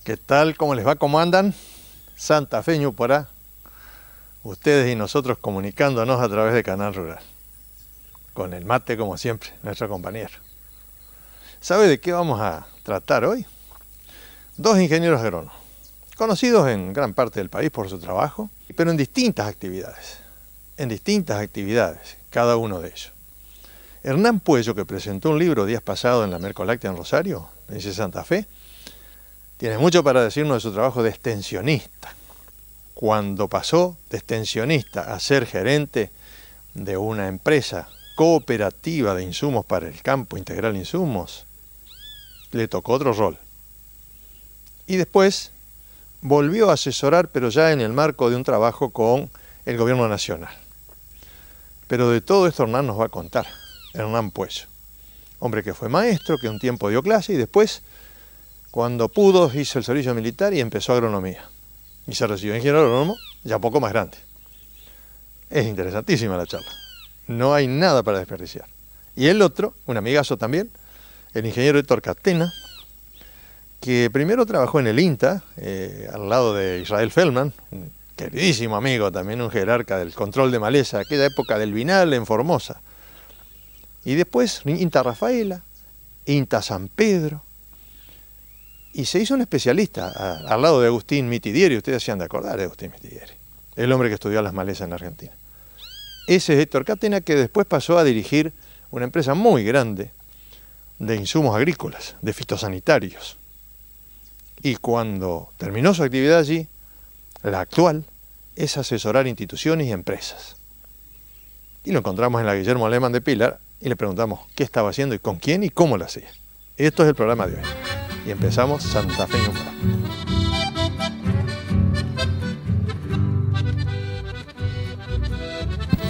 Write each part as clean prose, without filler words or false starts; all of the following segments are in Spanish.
¿Qué tal? ¿Cómo les va? ¿Cómo andan? Santa Fe, Ñuporá. Ustedes y nosotros comunicándonos a través de Canal Rural. Con el mate, como siempre, nuestro compañero. ¿Sabe de qué vamos a tratar hoy? Dos ingenieros agrónomos, conocidos en gran parte del país por su trabajo, pero en distintas actividades. Cada uno de ellos. Hernán Puello, que presentó un libro días pasados en la Mercoláctea en Rosario, dice Santa Fe, tiene mucho para decirnos de su trabajo de extensionista. Cuando pasó de extensionista a ser gerente de una empresa cooperativa de insumos para el campo, Integral Insumos, le tocó otro rol. Y después volvió a asesorar, pero ya en el marco de un trabajo con el gobierno nacional. Pero de todo esto Hernán nos va a contar, Hernán Puello. Hombre que fue maestro, que un tiempo dio clase y después, cuando pudo, hizo el servicio militar y empezó agronomía. Y se recibió ingeniero agrónomo, ya poco más grande. Es interesantísima la charla. No hay nada para desperdiciar. Y el otro, un amigazo también, el ingeniero Héctor Catena, que primero trabajó en el INTA, al lado de Israel Feldman, un queridísimo amigo, también un jerarca del control de maleza, aquella época del Vinal en Formosa. Y después INTA Rafaela, INTA San Pedro. Y se hizo un especialista al lado de Agustín Mitidieri. Ustedes se han de acordar de Agustín Mitidieri, el hombre que estudió las malezas en la Argentina. Ese es Héctor Catena, que después pasó a dirigir una empresa muy grande de insumos agrícolas, de fitosanitarios. Y cuando terminó su actividad allí, la actual es asesorar instituciones y empresas. Y lo encontramos en la Guillermo Alemán de Pilar y le preguntamos qué estaba haciendo y con quién y cómo lo hacía. Esto es el programa de hoy. Y empezamos Santa Fe, Ñuporá.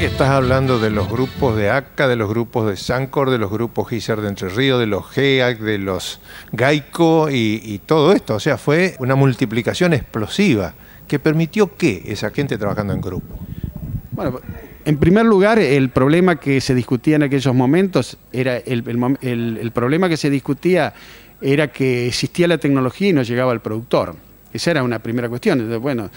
Estás hablando de los grupos de ACA, de los grupos de Sancor, de los grupos GISER de Entre Ríos, de los GEAC, de los GAICO y todo esto. O sea, fue una multiplicación explosiva que permitió que esa gente trabajando en grupo. Bueno, en primer lugar, el problema que se discutía en aquellos momentos era el problema que se discutía era que existía la tecnología y no llegaba al productor. Esa era una primera cuestión. Entonces, bueno,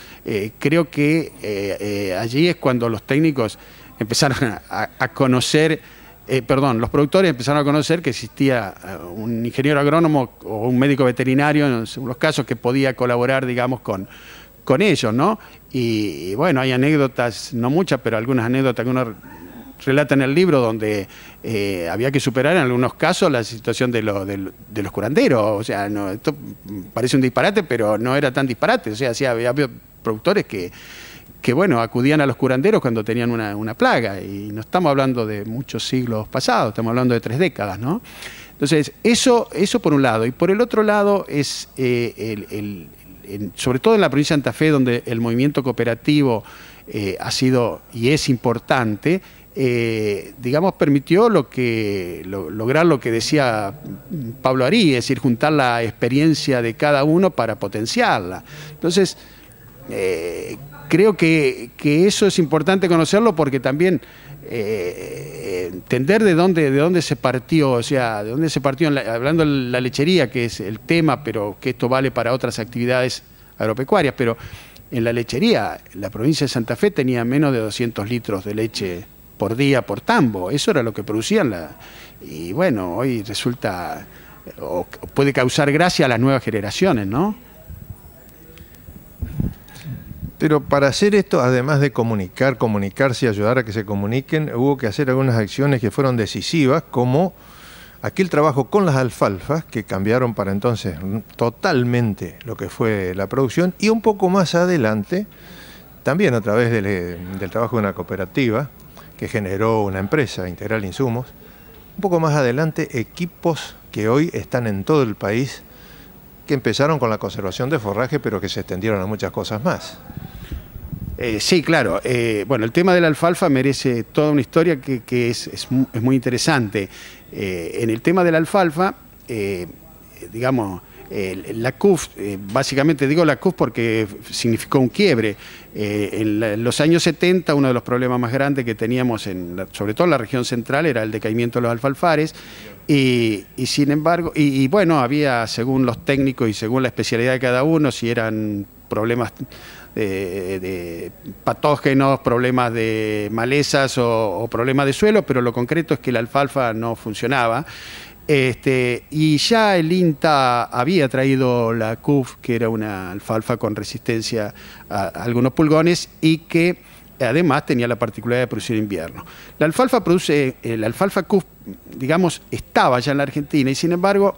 creo que allí es cuando los técnicos empezaron a conocer, los productores empezaron a conocer que existía un ingeniero agrónomo o un médico veterinario, en los casos, que podía colaborar, digamos, con ellos, ¿no? Y bueno, hay anécdotas, no muchas, pero algunas anécdotas que uno relata en el libro donde había que superar en algunos casos la situación de los curanderos. O sea, no, esto parece un disparate, pero no era tan disparate. O sea, sí, había productores que bueno, acudían a los curanderos cuando tenían una plaga. Y no estamos hablando de muchos siglos pasados, estamos hablando de 3 décadas, ¿no? Entonces, eso por un lado. Y por el otro lado es, sobre todo en la provincia de Santa Fe, donde el movimiento cooperativo ha sido y es importante, digamos, permitió lograr lo que decía Pablo Arí, es decir, juntar la experiencia de cada uno para potenciarla. Entonces, creo que eso es importante conocerlo, porque también entender de dónde se partió, o sea, de dónde se partió, hablando de la lechería, que es el tema, pero que esto vale para otras actividades agropecuarias, pero en la lechería, la provincia de Santa Fe tenía menos de 200 litros de leche por día por tambo. Eso era lo que producían. Y bueno, hoy resulta, o puede causar gracia a las nuevas generaciones, ¿no? Pero para hacer esto, además de comunicarse y ayudar a que se comuniquen, hubo que hacer algunas acciones que fueron decisivas, como aquel trabajo con las alfalfas, que cambiaron para entonces totalmente lo que fue la producción, y un poco más adelante, también a través del trabajo de una cooperativa, que generó una empresa, Integral Insumos, un poco más adelante equipos que hoy están en todo el país, que empezaron con la conservación de forraje, pero que se extendieron a muchas cosas más. Sí, claro. Bueno, el tema de la alfalfa merece toda una historia que es muy interesante. En el tema de la alfalfa, digamos, La CUF, básicamente digo la CUF porque significó un quiebre. En los años 70 uno de los problemas más grandes que teníamos, sobre todo en la región central, era el decaimiento de los alfalfares. Y sin embargo, bueno, había, según los técnicos y según la especialidad de cada uno, si eran problemas de patógenos, problemas de malezas o problemas de suelo, pero lo concreto es que la alfalfa no funcionaba. Y ya el INTA había traído la CUF, que era una alfalfa con resistencia a algunos pulgones y que además tenía la particularidad de producir invierno. La alfalfa CUF, digamos, estaba ya en la Argentina y sin embargo,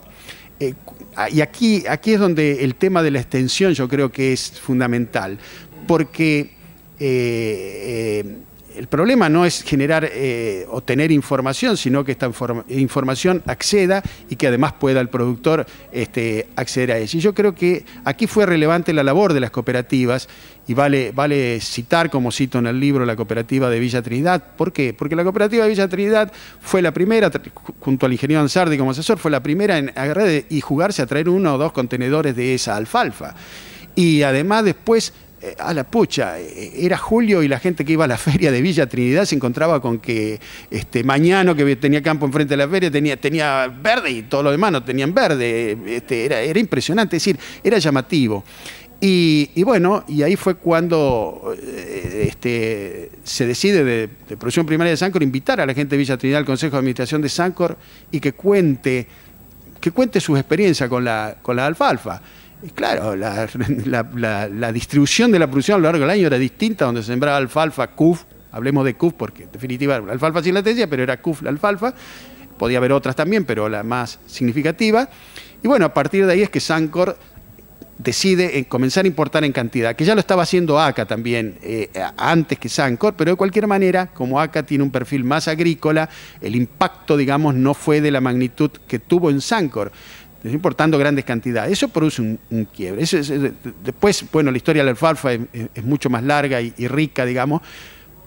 y aquí es donde el tema de la extensión yo creo que es fundamental, porque el problema no es generar o tener información, sino que esta información acceda y que además pueda el productor acceder a ella. Y yo creo que aquí fue relevante la labor de las cooperativas y vale citar, como cito en el libro, la cooperativa de Villa Trinidad. ¿Por qué? Porque la cooperativa de Villa Trinidad fue la primera, junto al ingeniero Ansardi como asesor, fue la primera en agarrar y jugarse a traer 1 o 2 contenedores de esa alfalfa. Y además después, a la pucha, era julio y la gente que iba a la feria de Villa Trinidad se encontraba con que Mañano, que tenía campo enfrente de la feria, tenía verde y todos los demás no tenían verde. Era impresionante, es decir, era llamativo. Y bueno, y ahí fue cuando se decide de producción primaria de Sancor invitar a la gente de Villa Trinidad al Consejo de Administración de Sancor y que cuente sus experiencias con la alfalfa. Y claro, la distribución de la producción a lo largo del año era distinta, donde se sembraba alfalfa, CUF, hablemos de CUF porque en definitiva la alfalfa sin latencia, pero era CUF la alfalfa, podía haber otras también, pero la más significativa. Y bueno, a partir de ahí es que Sancor decide comenzar a importar en cantidad, que ya lo estaba haciendo ACA también antes que Sancor, pero de cualquier manera, como ACA tiene un perfil más agrícola, el impacto, digamos, no fue de la magnitud que tuvo en Sancor, importando grandes cantidades. Eso produce un quiebre. Después, bueno, la historia de la alfalfa es mucho más larga y rica, digamos,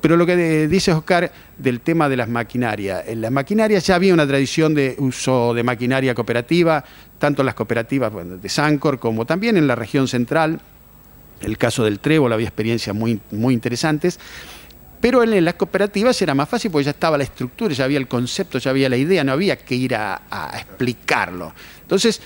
pero lo que dice Oscar del tema de las maquinarias. En las maquinarias ya había una tradición de uso de maquinaria cooperativa, tanto en las cooperativas de Sancor como también en la región central. El caso del trébol había experiencias muy interesantes. Pero en las cooperativas era más fácil porque ya estaba la estructura, ya había el concepto, ya había la idea, no había que ir a explicarlo. Entonces,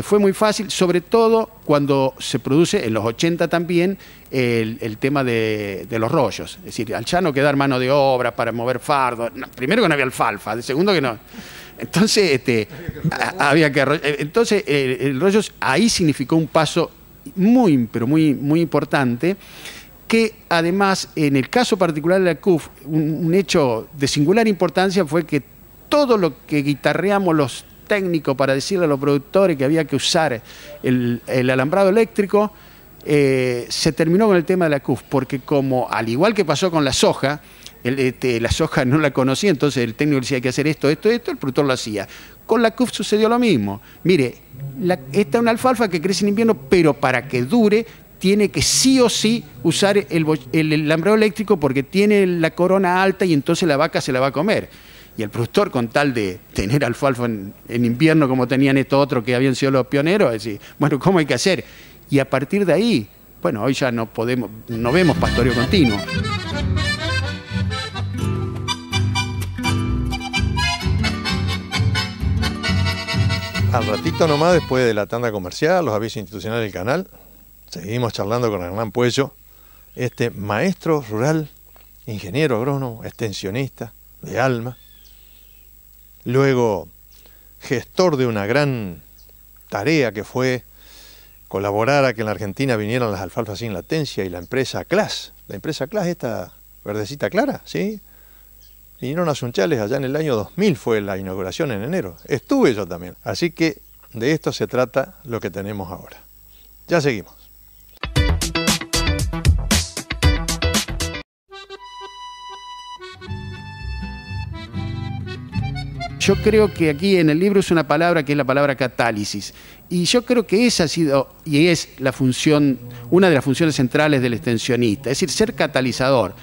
fue muy fácil, sobre todo cuando se produce, en los 80 también, el tema de los rollos. Es decir, al ya no quedar mano de obra para mover fardos. No, primero que no había alfalfa, segundo que no. Entonces, había que... Entonces, el rollo ahí significó un paso pero muy importante, que además, en el caso particular de la CUF, un hecho de singular importancia fue que todo lo que guitarreamos los técnicos para decirle a los productores que había que usar el alambrado eléctrico, se terminó con el tema de la CUF, porque como, al igual que pasó con la soja, la soja no la conocía, entonces el técnico decía que hacer esto, el productor lo hacía. Con la CUF sucedió lo mismo. Mire, esta es una alfalfa que crece en invierno, pero para que dure, tiene que sí o sí usar el alambrado eléctrico porque tiene la corona alta y entonces la vaca se la va a comer. Y el productor, con tal de tener alfalfa en invierno como tenían estos otros que habían sido los pioneros, decía, bueno, ¿cómo hay que hacer? Y a partir de ahí, bueno, hoy ya no vemos pastoreo continuo. Al ratito nomás, después de la tanda comercial, los avisos institucionales del canal, seguimos charlando con Hernán Puello, maestro rural, ingeniero agrónomo, extensionista de alma, luego gestor de una gran tarea que fue colaborar a que en la Argentina vinieran las alfalfas sin latencia, y la empresa CLAS, esta verdecita clara, ¿sí? Vinieron a Sunchales allá en el año 2000, fue la inauguración en enero, estuve yo también, así que de esto se trata lo que tenemos ahora. Ya seguimos. Yo creo que aquí en el libro es una palabra que es la palabra catálisis. Y yo creo que esa ha sido y es la función, una de las funciones centrales del extensionista, es decir, ser catalizador.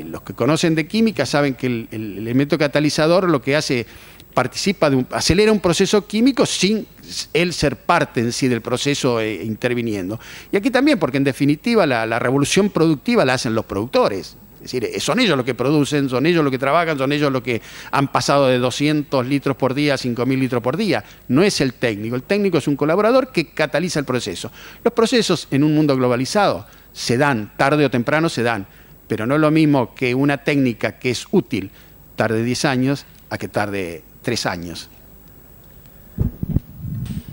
Los que conocen de química saben que el elemento catalizador lo que hace participa acelera un proceso químico sin él ser parte en sí del proceso interviniendo. Y aquí también, porque en definitiva la revolución productiva la hacen los productores. Es decir, son ellos los que producen, son ellos los que trabajan, son ellos los que han pasado de 200 litros por día a 5.000 litros por día. No es el técnico es un colaborador que cataliza el proceso. Los procesos en un mundo globalizado se dan, tarde o temprano se dan, pero no es lo mismo que una técnica que es útil tarde 10 años a que tarde 3 años.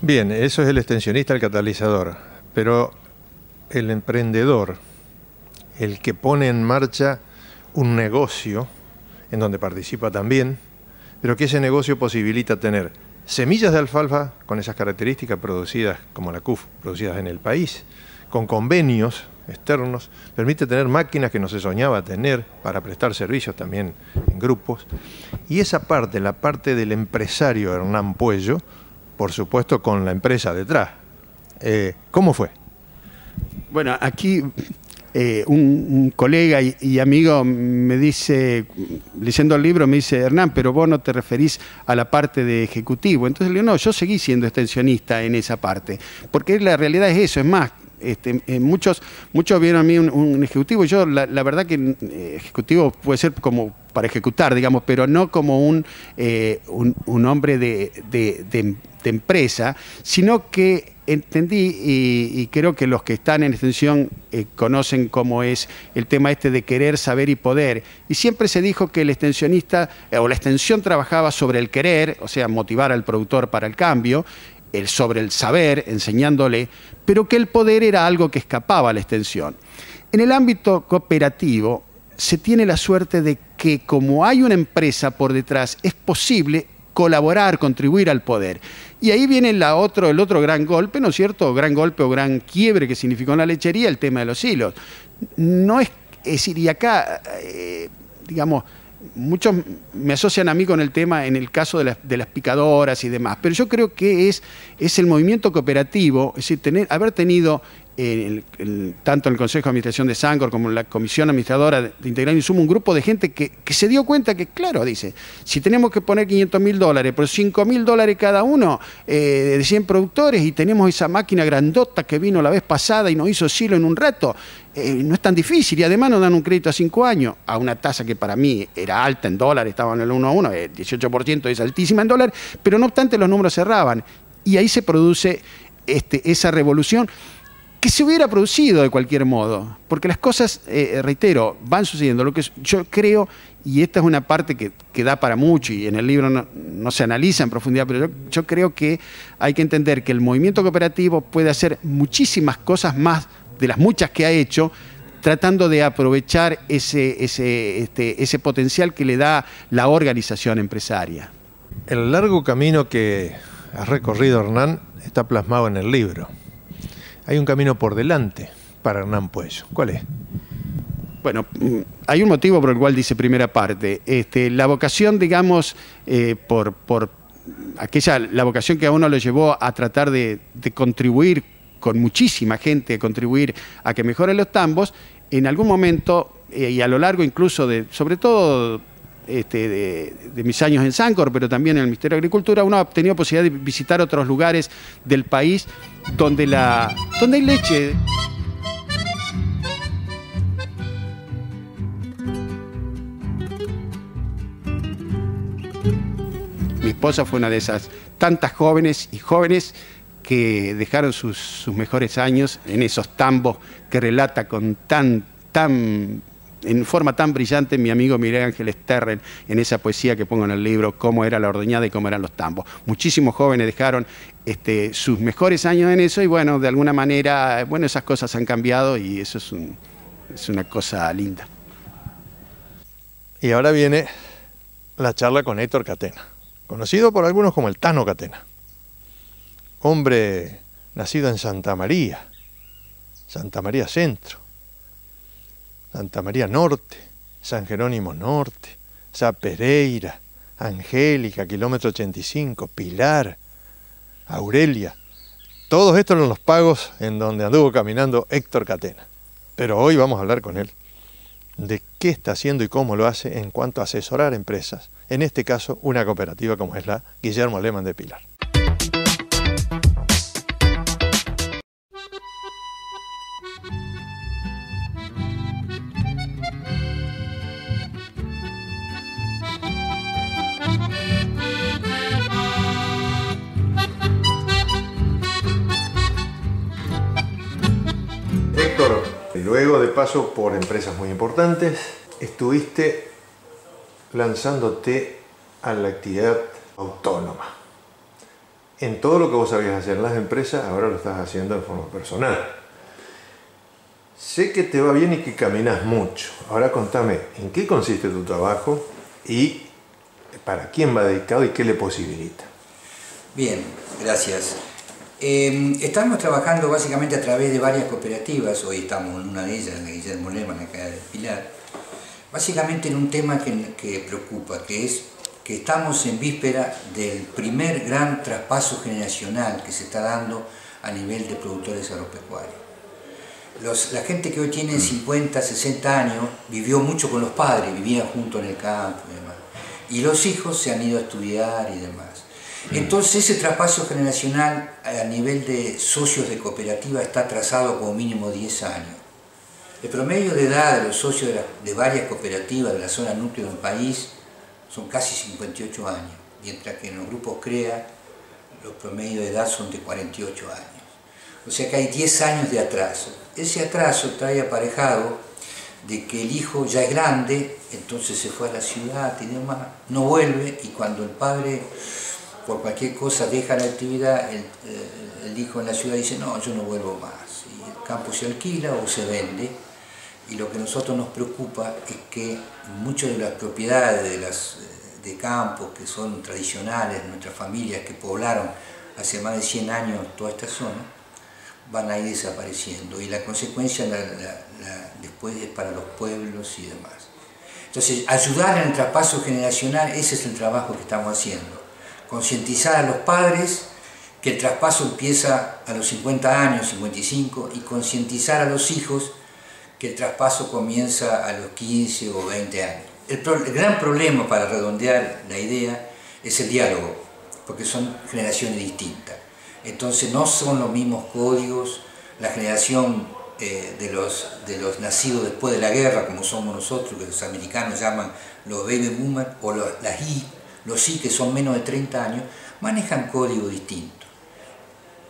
Bien, eso es el extensionista, el catalizador, pero el emprendedor, el que pone en marcha un negocio en donde participa también, pero que ese negocio posibilita tener semillas de alfalfa con esas características producidas como la CUF, producidas en el país, con convenios externos, permite tener máquinas que no se soñaba tener para prestar servicios también en grupos. Y esa parte, la parte del empresario Hernán Puello, por supuesto con la empresa detrás. ¿Cómo fue? Bueno, aquí un colega y amigo me dice, leyendo el libro, me dice: Hernán, pero vos no te referís a la parte de ejecutivo. Entonces le digo: no, yo seguí siendo extensionista en esa parte, porque la realidad es eso, es más. Muchos vieron a mí un ejecutivo, y yo la verdad que ejecutivo puede ser como para ejecutar, digamos, pero no como un hombre de empresa, sino que entendí, y creo que los que están en extensión conocen cómo es el tema este de querer, saber y poder. Y siempre se dijo que el extensionista o la extensión trabajaba sobre el querer, o sea, motivar al productor para el cambio, sobre el saber, enseñándole, pero que el poder era algo que escapaba a la extensión. En el ámbito cooperativo se tiene la suerte de que, como hay una empresa por detrás, es posible colaborar, contribuir al poder. Y ahí viene el otro gran golpe, ¿no es cierto? Gran golpe o gran quiebre que significó en la lechería el tema de los hilos. No es decir, y acá, digamos, muchos me asocian a mí con el tema en el caso de las picadoras y demás, pero yo creo que es el movimiento cooperativo, es decir, haber tenido tanto en el Consejo de Administración de Sancor como en la Comisión Administradora de Integral Insumo, un grupo de gente que se dio cuenta que, claro, dice, si tenemos que poner $500.000, pero $5.000 cada uno de 100 productores, y tenemos esa máquina grandota que vino la vez pasada y nos hizo silo en un rato, no es tan difícil, y además nos dan un crédito a 5 años, a una tasa que para mí era alta en dólares, estaba en el 1 a 1, el 18% es altísima en dólares, pero no obstante los números cerraban, y ahí se produce esa revolución que se hubiera producido de cualquier modo, porque las cosas, reitero, van sucediendo. Lo que yo creo, y esta es una parte que da para mucho, y en el libro no se analiza en profundidad, pero yo creo que hay que entender que el movimiento cooperativo puede hacer muchísimas cosas más de las muchas que ha hecho, tratando de aprovechar ese potencial que le da la organización empresaria. El largo camino que has recorrido, Hernán, está plasmado en el libro. Hay un camino por delante para Hernán Puello. ¿Cuál es? Bueno, hay un motivo por el cual dice primera parte. La vocación, digamos, la vocación que a uno lo llevó a tratar de contribuir con muchísima gente, contribuir a que mejoren los tambos, en algún momento, y a lo largo incluso sobre todo de mis años en Sancor, pero también en el Ministerio de Agricultura, uno ha tenido posibilidad de visitar otros lugares del país donde hay leche. Mi esposa fue una de esas tantas jóvenes y jóvenes que dejaron sus mejores años en esos tambos que relata en forma tan brillante mi amigo Miguel Ángel Sterren en esa poesía que pongo en el libro, cómo era la ordeñada y cómo eran los tambos. Muchísimos jóvenes dejaron sus mejores años en eso, y bueno, de alguna manera, bueno, esas cosas han cambiado, y eso es una cosa linda. Y ahora viene la charla con Héctor Catena, conocido por algunos como el Tano Catena. Hombre nacido en Santa María Centro, Santa María Norte, San Jerónimo Norte, Sa Pereira, Angélica, kilómetro 85, Pilar, Aurelia. Todos estos eran los pagos en donde anduvo caminando Héctor Catena. Pero hoy vamos a hablar con él de qué está haciendo y cómo lo hace en cuanto a asesorar empresas, en este caso una cooperativa como es la Guillermo Lehmann de Pilar. Héctor, luego de paso por empresas muy importantes, estuviste lanzándote a la actividad autónoma. En todo lo que vos sabías hacer en las empresas, ahora lo estás haciendo de forma personal. Sé que te va bien y que caminas mucho. Ahora contame, ¿en qué consiste tu trabajo y para quién va dedicado y qué le posibilita? Bien, gracias. Estamos trabajando básicamente a través de varias cooperativas. Hoy estamos en una de ellas, la Guillermo Lehmann, acá de Pilar. Básicamente en un tema que preocupa, que es que estamos en víspera del primer gran traspaso generacional que se está dando a nivel de productores agropecuarios. La gente que hoy tiene 50, 60 años vivió mucho con los padres, vivían juntos en el campo y demás. Y los hijos se han ido a estudiar y demás. Entonces ese traspaso generacional a nivel de socios de cooperativa está trazado como mínimo 10 años. El promedio de edad de los socios de varias cooperativas de la zona núcleo del país son casi 58 años, mientras que en los grupos CREA los promedios de edad son de 48 años. O sea que hay 10 años de atraso. Ese atraso trae aparejado de que el hijo ya es grande, entonces se fue a la ciudad y demás, no vuelve, y cuando el padre por cualquier cosa deja la actividad, el hijo en la ciudad dice, no, yo no vuelvo más. Y el campo se alquila o se vende. Y lo que a nosotros nos preocupa es que muchas de las propiedades de campo que son tradicionales, nuestras familias que poblaron hace más de 100 años toda esta zona, van a ir desapareciendo. Y la consecuencia después es para los pueblos y demás. Entonces, ayudar en el traspaso generacional, ese es el trabajo que estamos haciendo. Concientizar a los padres que el traspaso empieza a los 50 años, 55, y concientizar a los hijos que el traspaso comienza a los 15 o 20 años. El gran problema, para redondear la idea, es el diálogo, porque son generaciones distintas. Entonces no son los mismos códigos. La generación de los nacidos después de la guerra, como somos nosotros, que los americanos llaman los baby boomers, o los I, que son menos de 30 años, manejan códigos distintos.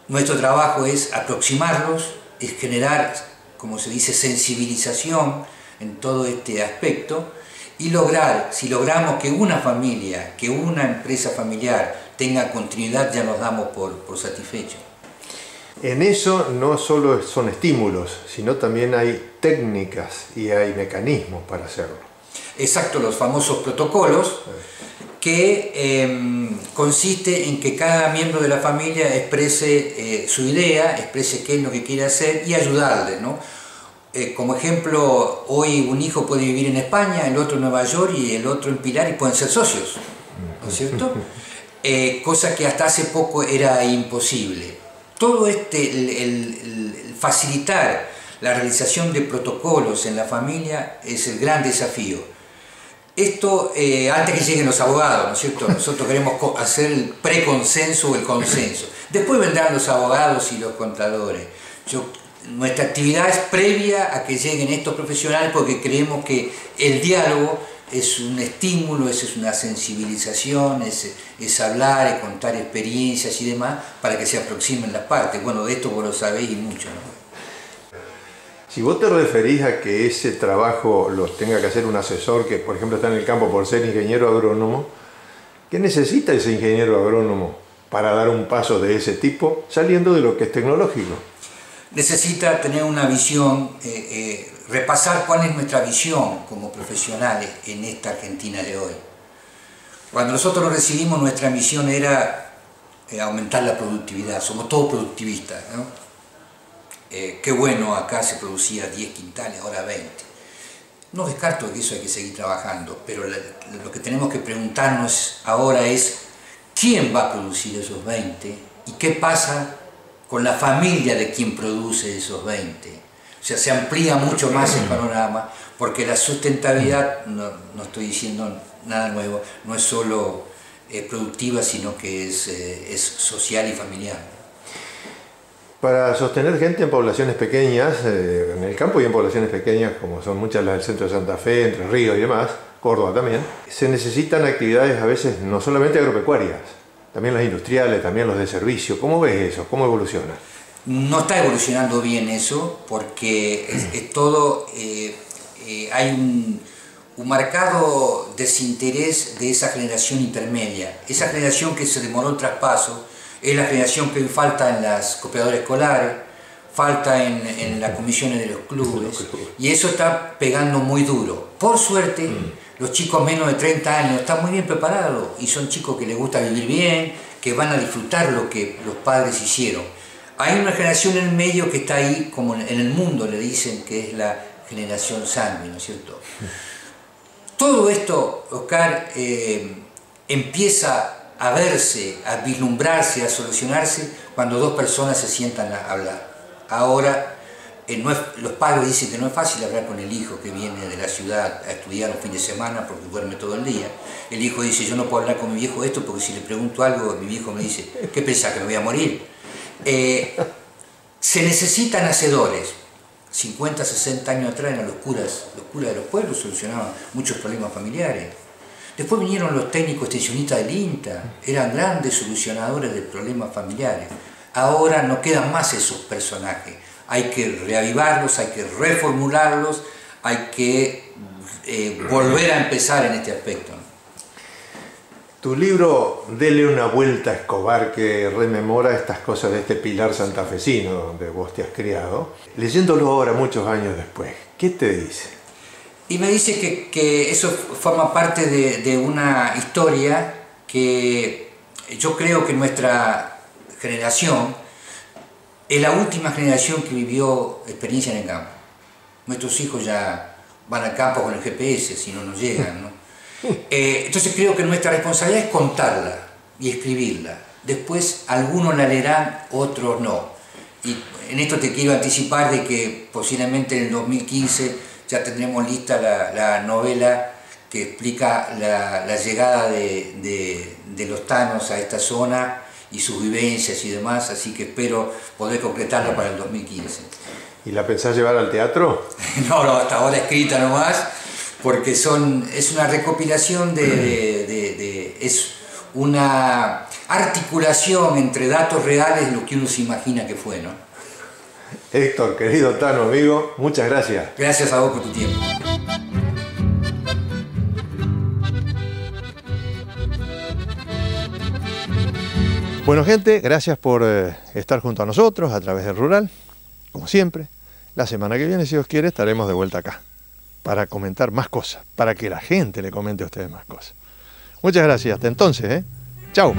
Nuestro trabajo es aproximarlos, es generar, como se dice, sensibilización en todo este aspecto, y lograr, si logramos que una familia, que una empresa familiar tenga continuidad, ya nos damos por satisfechos. En eso no solo son estímulos, sino también hay técnicas y hay mecanismos para hacerlo. Exacto, los famosos protocolos, que consiste en que cada miembro de la familia exprese su idea, exprese qué es lo que quiere hacer y ayudarle, ¿no? Como ejemplo, hoy un hijo puede vivir en España, el otro en Nueva York y el otro en Pilar, y pueden ser socios, ¿no es cierto? Cosa que hasta hace poco era imposible. Todo el facilitar la realización de protocolos en la familia es el gran desafío. Esto antes que lleguen los abogados, ¿no es cierto? Nosotros queremos hacer el preconsenso o el consenso. Después vendrán los abogados y los contadores. Nuestra actividad es previa a que lleguen estos profesionales, porque creemos que el diálogo es un estímulo, es una sensibilización, es hablar, es contar experiencias y demás, para que se aproximen las partes. Bueno, de esto vos lo sabéis y mucho, ¿no? Si vos te referís a que ese trabajo los tenga que hacer un asesor que, por ejemplo, está en el campo por ser ingeniero agrónomo, ¿qué necesita ese ingeniero agrónomo para dar un paso de ese tipo, saliendo de lo que es tecnológico? Necesita tener una visión, repasar cuál es nuestra visión como profesionales en esta Argentina de hoy. Cuando nosotros lo recibimos, nuestra misión era aumentar la productividad. Somos todos productivistas, ¿no? Qué bueno, acá se producía 10 quintales, ahora 20. No descarto que eso hay que seguir trabajando, pero lo que tenemos que preguntarnos ahora es ¿quién va a producir esos 20? ¿Y qué pasa con la familia de quien produce esos 20? sea, se amplía mucho más el panorama, porque la sustentabilidad, no estoy diciendo nada nuevo, no es solo productiva, sino que es social y familiar. Para sostener gente en poblaciones pequeñas, en el campo y en poblaciones pequeñas, como son muchas las del centro de Santa Fe, Entre Ríos y demás, Córdoba también, se necesitan actividades a veces no solamente agropecuarias, también las industriales, también los de servicio. ¿Cómo ves eso? ¿Cómo evoluciona? No está evolucionando bien eso, porque es todo, hay un marcado desinterés de esa generación intermedia. Esa generación que se demoró el traspaso es la generación que hoy falta en las cooperadoras escolares, falta en las comisiones de los clubes, y eso está pegando muy duro. Por suerte, los chicos menos de 30 años están muy bien preparados y son chicos que les gusta vivir bien, que van a disfrutar lo que los padres hicieron. Hay una generación en el medio que está ahí, como en el mundo le dicen que es la generación zombie, ¿no es cierto? Todo esto, Oscar, empieza a verse, a vislumbrarse, a solucionarse cuando dos personas se sientan a hablar. Ahora, los padres dicen que no es fácil hablar con el hijo que viene de la ciudad a estudiar un fin de semana porque duerme todo el día. El hijo dice, yo no puedo hablar con mi viejo esto porque si le pregunto algo, mi viejo me dice, ¿qué pensás, que me voy a morir? Se necesitan hacedores. 50, 60 años atrás eran los curas de los pueblos, solucionaban muchos problemas familiares. Después vinieron los técnicos extensionistas del INTA, eran grandes solucionadores de problemas familiares. Ahora no quedan más esos personajes, hay que reavivarlos, hay que reformularlos, hay que volver a empezar en este aspecto. Tu libro, Dele una vuelta a Escobar, que rememora estas cosas de este pilar santafesino donde vos te has criado, leyéndolo ahora muchos años después, ¿qué te dice? Y me dice que eso forma parte de una historia que yo creo que nuestra generación es la última generación que vivió experiencia en el campo. Nuestros hijos ya van al campo con el GPS, si no nos llegan, ¿no? Entonces creo que nuestra responsabilidad es contarla y escribirla. Después algunos la leerán, otros no. Y en esto te quiero anticipar de que posiblemente en el 2015 ya tendremos lista la novela que explica la llegada de los tanos a esta zona y sus vivencias y demás, así que espero poder concretarla para el 2015. ¿Y la pensás llevar al teatro? No, hasta ahora escrita nomás, porque es una recopilación es una articulación entre datos reales de lo que uno se imagina que fue, ¿no? Héctor, querido Tano, amigo, muchas gracias. Gracias a vos por tu tiempo. Bueno, gente, gracias por estar junto a nosotros a través del Rural, como siempre. La semana que viene, si Dios quiere, estaremos de vuelta acá para comentar más cosas, para que la gente le comente a ustedes más cosas. Muchas gracias, hasta entonces, Chau.